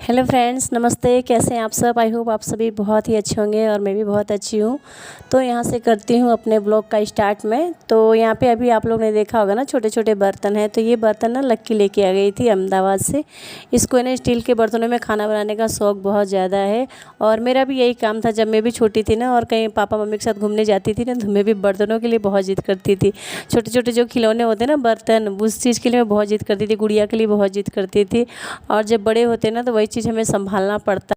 Hello friends, नमस्ते। कैसे हैं आप सब? आई होप आप सभी बहुत ही अच्छे होंगे और मैं भी बहुत अच्छी हूँ। तो यहाँ से करती हूँ अपने ब्लॉग का स्टार्ट में। तो यहाँ पे अभी आप लोग ने देखा होगा ना, छोटे छोटे बर्तन हैं। तो ये बर्तन ना लक्की लेके आ गई थी अहमदाबाद से। इसको ना स्टील के बर्तनों में खाना बनाने का शौक़ बहुत ज़्यादा है और मेरा भी यही काम था जब मैं भी छोटी थी ना और कहीं पापा मम्मी के साथ घूमने जाती थी ना, तो मैं भी बर्तनों के लिए बहुत ज़िद करती थी। छोटे छोटे जो खिलौने होते हैं ना बर्तन, उस चीज़ के लिए मैं बहुत ज़िद करती थी, गुड़िया के लिए बहुत ज़िद करती थी। और जब बड़े होते ना तो वही चीज़ हमें संभालना पड़ता।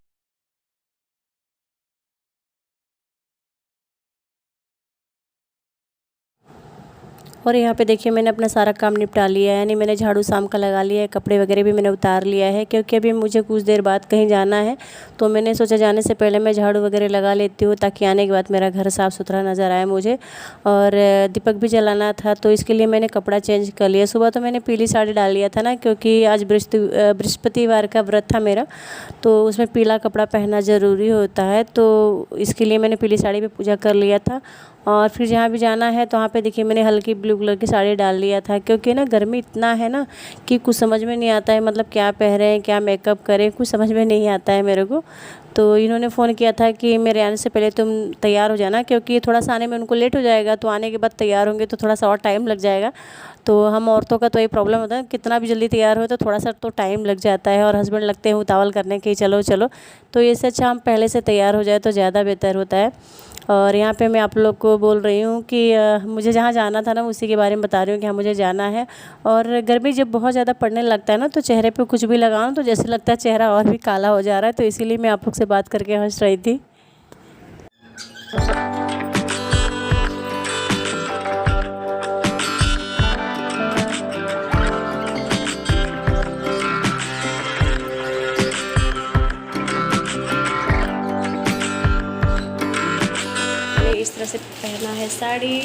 और यहाँ पे देखिए मैंने अपना सारा काम निपटा लिया है, यानी मैंने झाड़ू शाम का लगा लिया है, कपड़े वगैरह भी मैंने उतार लिया है क्योंकि अभी मुझे कुछ देर बाद कहीं जाना है। तो मैंने सोचा जाने से पहले मैं झाड़ू वगैरह लगा लेती हूँ ताकि आने के बाद मेरा घर साफ़ सुथरा नज़र आए मुझे। और दीपक भी जलाना था तो इसके लिए मैंने कपड़ा चेंज कर लिया। सुबह तो मैंने पीली साड़ी डाल लिया था ना, क्योंकि आज बृहस्पतिवार का व्रत था मेरा, तो उसमें पीला कपड़ा पहनना ज़रूरी होता है। तो इसके लिए मैंने पीली साड़ी में पूजा कर लिया था। और फिर जहाँ भी जाना है तो वहाँ पे देखिए मैंने हल्की ब्लू कलर की साड़ी डाल लिया था, क्योंकि ना गर्मी इतना है ना कि कुछ समझ में नहीं आता है, मतलब क्या पहने, क्या मेकअप करें, कुछ समझ में नहीं आता है मेरे को। तो इन्होंने फ़ोन किया था कि मेरे आने से पहले तुम तैयार हो जाना, क्योंकि थोड़ा सा आने में उनको लेट हो जाएगा, तो आने के बाद तैयार होंगे तो थोड़ा सा और टाइम लग जाएगा। तो हम औरतों का तो ये प्रॉब्लम होता है, कितना भी जल्दी तैयार हो तो थोड़ा सा तो टाइम लग जाता है, और हस्बैंड लगते हैं उतावल करने के चलो चलो। तो इससे अच्छा हम पहले से तैयार हो जाए तो ज़्यादा बेहतर होता है। और यहाँ पे मैं आप लोग को बोल रही हूँ कि मुझे जहाँ जाना था ना उसी के बारे में बता रही हूँ कि हाँ मुझे जाना है। और गर्मी जब बहुत ज़्यादा पड़ने लगता है ना तो चेहरे पे कुछ भी लगाऊं तो जैसे लगता है चेहरा और भी काला हो जा रहा है, तो इसीलिए मैं आप लोग से बात करके हंस रही थी। इस तरह से पहना है साड़ी।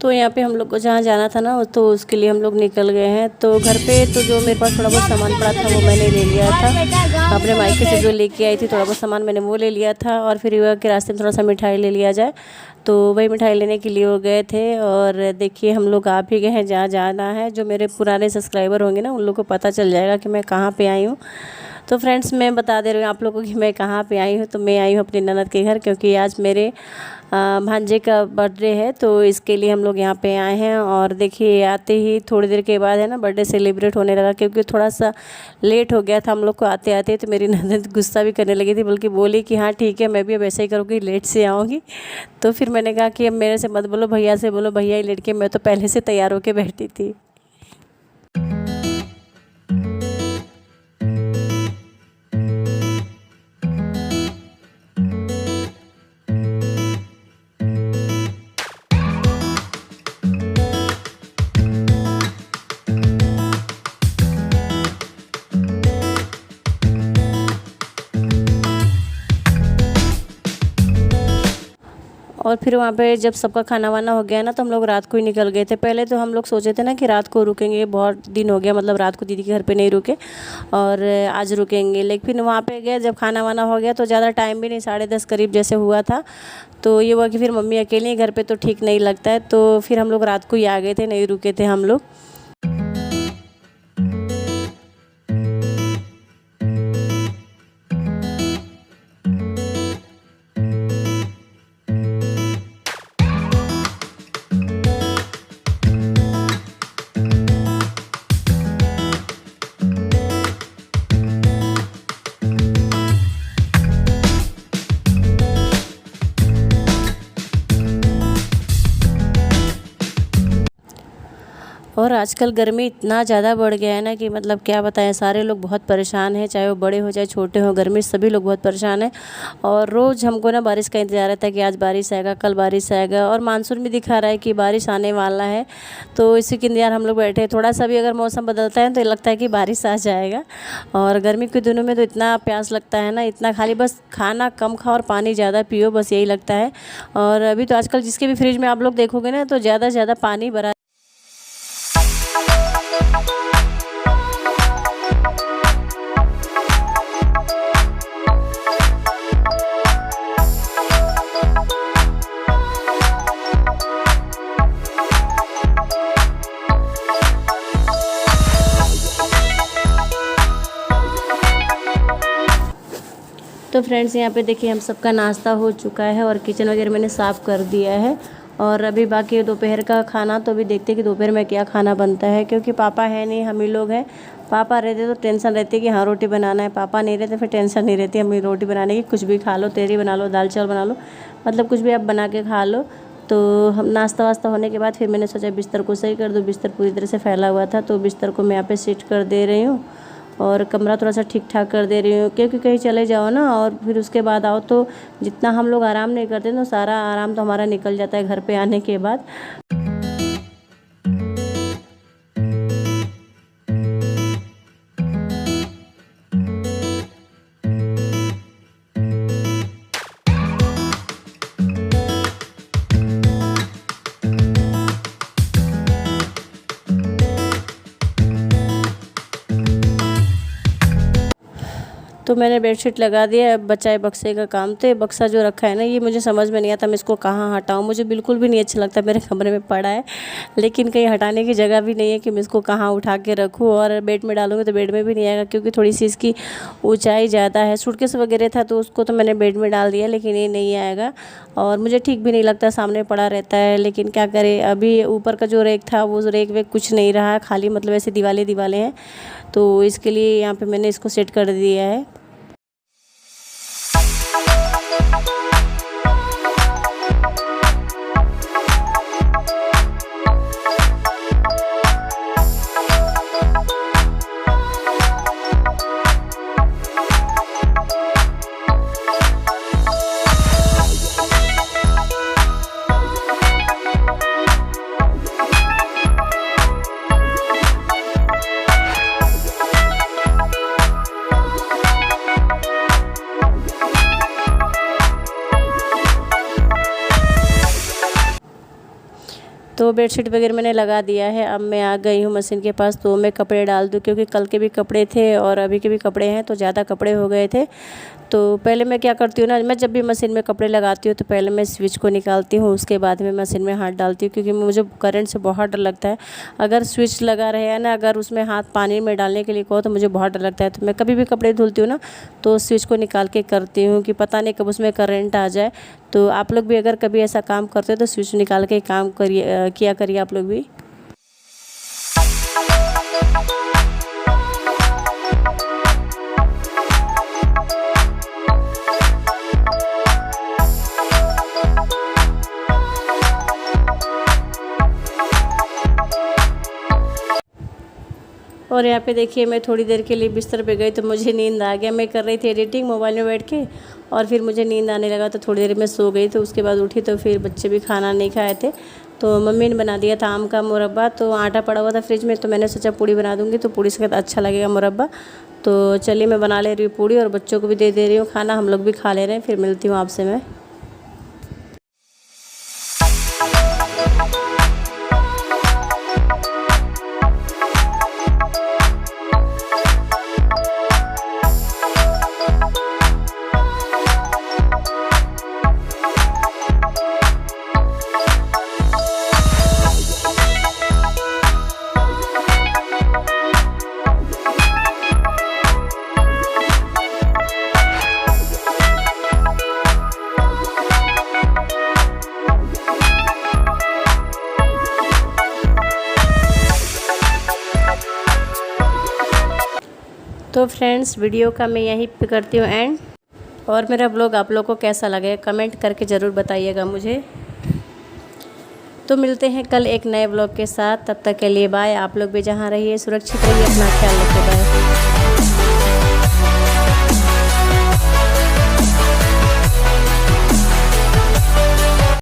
तो यहाँ पे हम लोग को जहाँ जाना था ना तो उसके लिए हम लोग निकल गए हैं। तो घर पे तो जो मेरे पास थोड़ा बहुत सामान पड़ा था वो मैंने ले लिया था, अपने मायके से जो लेके आई थी थोड़ा बहुत सामान मैंने वो ले लिया था। और फिर युवा के रास्ते में थोड़ा सा मिठाई ले लिया जाए, तो वही मिठाई लेने के लिए वो गए थे। और देखिए हम लोग आ भी गए हैं जहाँ जाना है। जो मेरे पुराने सब्सक्राइबर होंगे ना उन लोग को पता चल जाएगा कि मैं कहाँ पे आई हूँ। तो फ्रेंड्स मैं बता दे रही हूँ आप लोगों को कि मैं कहाँ पे आई हूँ। तो मैं आई हूँ अपनी ननद के घर, क्योंकि आज मेरे भांजे का बर्थडे है, तो इसके लिए हम लोग यहाँ पे आए हैं। और देखिए आते ही थोड़ी देर के बाद है ना बर्थडे सेलिब्रेट होने लगा, क्योंकि थोड़ा सा लेट हो गया था हम लोग को आते आते। तो मेरी ननद गुस्सा भी करने लगी थी, बल्कि बोली कि हाँ ठीक है मैं भी अब ऐसा ही करूँगी, लेट से आऊँगी। तो फिर मैंने कहा कि अब मेरे से मत बोलो, भैया से बोलो, भैया ही लेट के, मैं तो पहले से तैयार होके बैठी थी। और फिर वहाँ पे जब सबका खाना वाना हो गया ना तो हम लोग रात को ही निकल गए थे। पहले तो हम लोग सोचे थे ना कि रात को रुकेंगे, बहुत दिन हो गया मतलब रात को दीदी के घर पे नहीं रुके, और आज रुकेंगे। लेकिन फिर वहाँ पे गए जब खाना वाना हो गया तो ज़्यादा टाइम भी नहीं, 10:30 करीब जैसे हुआ था। तो ये हुआ कि फिर मम्मी अकेली घर पर तो ठीक नहीं लगता है, तो फिर हम लोग रात को ही आ गए थे, नहीं रुके थे हम लोग। और आजकल गर्मी इतना ज़्यादा बढ़ गया है ना कि मतलब क्या बताएं, सारे लोग बहुत परेशान हैं, चाहे वो बड़े हो चाहे छोटे हो, गर्मी से सभी लोग बहुत परेशान हैं। और रोज़ हमको ना बारिश का इंतज़ार रहता है कि आज बारिश आएगा, कल बारिश आएगा, और मानसून भी दिखा रहा है कि बारिश आने वाला है। तो इसी के इंतज़ार हम लोग बैठे हैं। थोड़ा सा भी अगर मौसम बदलता है तो लगता है कि बारिश आ जाएगा। और गर्मी के दिनों में तो इतना प्यास लगता है ना, इतना खाली बस खाना कम खाओ और पानी ज़्यादा पियो, बस यही लगता है। और अभी तो आजकल जिसके भी फ्रिज में आप लोग देखोगे ना तो ज़्यादा से ज़्यादा पानी भरा। तो फ्रेंड्स यहाँ पे देखिए हम सबका नाश्ता हो चुका है और किचन वगैरह मैंने साफ़ कर दिया है। और अभी बाकी दोपहर का खाना, तो अभी देखते हैं कि दोपहर में क्या खाना बनता है, क्योंकि पापा है नहीं, हम ही लोग हैं। पापा रहते तो टेंशन रहती है कि हाँ रोटी बनाना है, पापा नहीं रहते फिर टेंशन नहीं रहती हमें रोटी बनाने की। कुछ भी खा लो, तेरी बना लो, दाल चावल बना लो, मतलब कुछ भी आप बना के खा लो। तो हम नाश्ता वास्ता होने के बाद फिर मैंने सोचा बिस्तर को सही कर दूँ। बिस्तर पूरी तरह से फैला हुआ था, तो बिस्तर को मैं यहाँ पे सेट कर दे रही हूँ और कमरा थोड़ा सा ठीक ठाक कर दे रही हूँ, क्योंकि कहीं चले जाओ ना और फिर उसके बाद आओ तो जितना हम लोग आराम नहीं करते तो सारा आराम तो हमारा निकल जाता है घर पे आने के बाद। तो मैंने बेडशीट लगा दिया है, अब बचा है बक्से का काम। तो ये बक्सा जो रखा है ना, ये मुझे समझ में नहीं आता मैं इसको कहाँ हटाऊँ। मुझे बिल्कुल भी नहीं अच्छा लगता, मेरे कमरे में पड़ा है, लेकिन कहीं हटाने की जगह भी नहीं है कि मैं इसको कहाँ उठा के रखूँ। और बेड में डालूँगी तो बेड में भी नहीं आएगा, क्योंकि थोड़ी सी इसकी ऊंचाई ज़्यादा है। सूटकेस वगैरह था तो उसको तो मैंने बेड में डाल दिया, लेकिन ये नहीं आएगा और मुझे ठीक भी नहीं लगता, सामने पड़ा रहता है। लेकिन क्या करें, अभी ऊपर का जो रेक था वो रेक वेक कुछ नहीं रहा, खाली मतलब ऐसे दीवालें हैं, तो इसके लिए यहाँ पे मैंने इसको सेट कर दिया है। तो बेडशीट वगैरह मैंने लगा दिया है। अब मैं आ गई हूँ मशीन के पास, तो मैं कपड़े डाल दूँ, क्योंकि कल के भी कपड़े थे और अभी के भी कपड़े हैं, तो ज़्यादा कपड़े हो गए थे। तो पहले मैं क्या करती हूँ ना, मैं जब भी मशीन में कपड़े लगाती हूँ तो पहले मैं स्विच को निकालती हूँ, उसके बाद में मशीन में हाथ डालती हूँ, क्योंकि मुझे करंट से बहुत डर लगता है। अगर स्विच लगा रहे ना, अगर उसमें हाथ पानी में डालने के लिए कहो तो मुझे बहुत डर लगता है। तो मैं कभी भी कपड़े धुलती हूँ ना तो स्विच को निकाल के करती हूँ, कि पता नहीं कब उसमें करंट आ जाए। तो आप लोग भी अगर कभी ऐसा काम करते हो तो स्विच निकाल के काम किया करिए आप लोग भी। और यहाँ पे देखिए मैं थोड़ी देर के लिए बिस्तर पे गई तो मुझे नींद आ गया। मैं कर रही थी एडिटिंग मोबाइल में बैठ के, और फिर मुझे नींद आने लगा तो थोड़ी देर में सो गई। तो उसके बाद उठी तो फिर बच्चे भी खाना नहीं खाए थे, तो मम्मी ने बना दिया था आम का मुरब्बा। तो आटा पड़ा हुआ था फ्रिज में, तो मैंने सोचा पूड़ी बना दूँगी, तो पूड़ी से अच्छा लगेगा मुरब्बा। तो चलिए मैं बना ले रही हूँ पूड़ी और बच्चों को भी दे रही हूँ खाना, हम लोग भी खा ले रहे हैं। फिर मिलती हूँ आपसे मैं। तो फ्रेंड्स वीडियो का मैं यहीं पे करती हूँ एंड, और मेरा ब्लॉग आप लोग को कैसा लगे कमेंट करके ज़रूर बताइएगा मुझे। तो मिलते हैं कल एक नए ब्लॉग के साथ, तब तक के लिए बाय। आप लोग भी जहाँ रहिए सुरक्षित रहिए, अपना ख्याल रखिए, बाय।